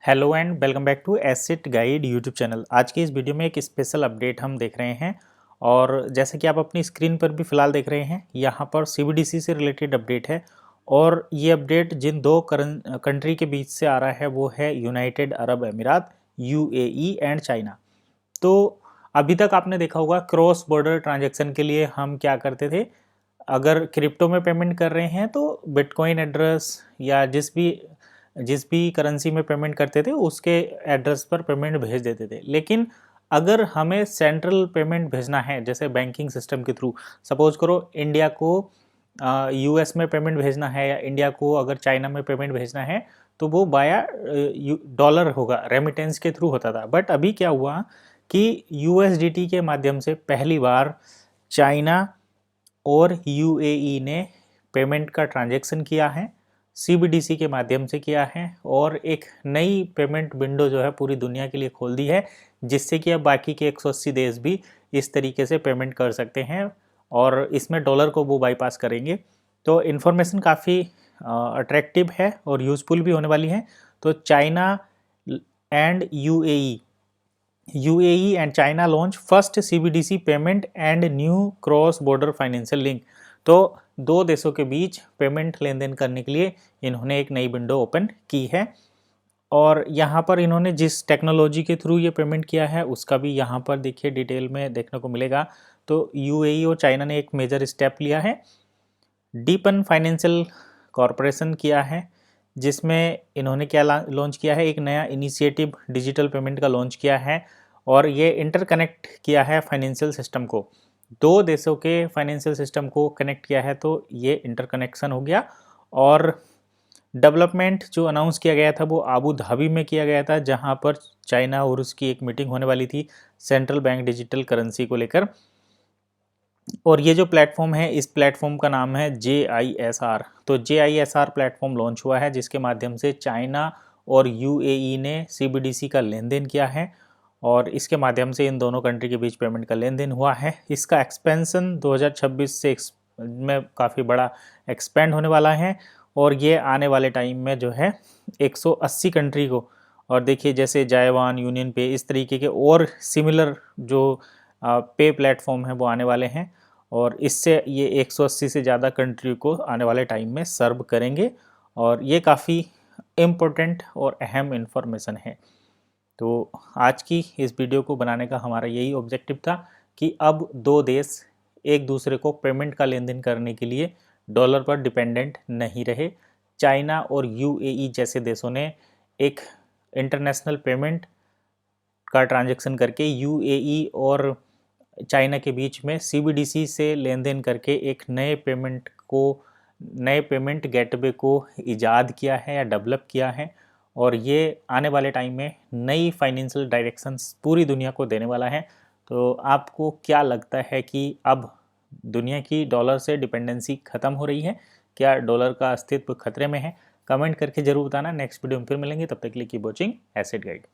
Hello and welcome back to Asset Guide YouTube channel. आज की इस वीडियो में एक स्पेशल अपडेट हम देख रहे हैं और जैसे कि आप अपनी स्क्रीन पर भी फिलहाल देख रहे हैं, यहाँ पर सीबीडीसी से रिलेटेड अपडेट है। और ये अपडेट जिन दो कंट्री के बीच से आ रहा है वो है यूनाइटेड अरब अमीरात यूएई एंड चाइना। तो अभी तक आपने देखा होगा क्रॉस बॉर्डर ट्रांजैक्शन के लिए हम क्या करते थे, अगर क्रिप्टो में पेमेंट कर रहे हैं तो बिटकॉइन एड्रेस या जिस भी करेंसी में पेमेंट करते थे उसके एड्रेस पर पेमेंट भेज देते थे। लेकिन अगर हमें सेंट्रल पेमेंट भेजना है जैसे बैंकिंग सिस्टम के थ्रू, सपोज करो इंडिया को यूएस में पेमेंट भेजना है या इंडिया को अगर चाइना में पेमेंट भेजना है तो वो बाया डॉलर होगा, रेमिटेंस के थ्रू होता था। बट अभी क्या हुआ कि यूएसडीटी के माध्यम से पहली बार चाइना और यूएई ने पेमेंट का ट्रांजैक्शन किया है, सीबीडीसी के माध्यम से किया है और एक नई पेमेंट विंडो जो है पूरी दुनिया के लिए खोल दी है, जिससे कि अब बाकी के 180 देश भी इस तरीके से पेमेंट कर सकते हैं और इसमें डॉलर को वो बाईपास करेंगे। तो इन्फॉर्मेशन काफ़ी अट्रैक्टिव है और यूज़फुल भी होने वाली है। तो China and UAE and China launch first CBDC payment and new cross border financial link. तो दो देशों के बीच पेमेंट लेन देन करने के लिए इन्होंने एक नई विंडो ओपन की है और यहाँ पर इन्होंने जिस टेक्नोलॉजी के थ्रू ये पेमेंट किया है उसका भी यहाँ पर देखिए डिटेल में देखने को मिलेगा। तो यूएई और चाइना ने एक मेजर स्टेप लिया है, डीपन फाइनेंशियल कॉरपोरेशन किया है, जिसमें इन्होंने क्या लॉन्च किया है, एक नया इनिशिएटिव डिजिटल पेमेंट का लॉन्च किया है और ये इंटरकनेक्ट किया है फाइनेंशियल सिस्टम को। दो देशों के फाइनेंशियल सिस्टम को कनेक्ट किया है तो ये इंटरकनेक्शन हो गया। और डेवलपमेंट जो अनाउंस किया गया था वो आबू धाबी में किया गया था, जहां पर चाइना और उसकी एक मीटिंग होने वाली थी सेंट्रल बैंक डिजिटल करेंसी को लेकर। और ये जो प्लेटफॉर्म है इस प्लेटफॉर्म का नाम है JISR। तो JISR प्लेटफॉर्म लॉन्च हुआ है जिसके माध्यम से चाइना और यूएई ने सीबीडीसी का लेन देन किया है और इसके माध्यम से इन दोनों कंट्री के बीच पेमेंट का लेन देन हुआ है। इसका एक्सपेंशन 2026 से में काफ़ी बड़ा एक्सपेंड होने वाला है और ये आने वाले टाइम में जो है 180 कंट्री को, और देखिए जैसे जायवान, यूनियन पे, इस तरीके के और सिमिलर जो पे प्लेटफॉर्म है वो आने वाले हैं और इससे ये 180 से ज़्यादा कंट्री को आने वाले टाइम में सर्व करेंगे और ये काफ़ी इम्पोर्टेंट और अहम इन्फॉर्मेशन है। तो आज की इस वीडियो को बनाने का हमारा यही ऑब्जेक्टिव था कि अब दो देश एक दूसरे को पेमेंट का लेन देन करने के लिए डॉलर पर डिपेंडेंट नहीं रहे। चाइना और यूएई जैसे देशों ने एक इंटरनेशनल पेमेंट का ट्रांजैक्शन करके यूएई और चाइना के बीच में सीबीडीसी से लेन देन करके एक नए पेमेंट गेटवे को इजाद किया है या डेवलप किया है और ये आने वाले टाइम में नई फाइनेंशियल डायरेक्शंस पूरी दुनिया को देने वाला है। तो आपको क्या लगता है कि अब दुनिया की डॉलर से डिपेंडेंसी ख़त्म हो रही है? क्या डॉलर का अस्तित्व खतरे में है? कमेंट करके जरूर बताना। नेक्स्ट वीडियो में फिर मिलेंगे, तब तक के लिए कीप वॉचिंग एसेट गाइड।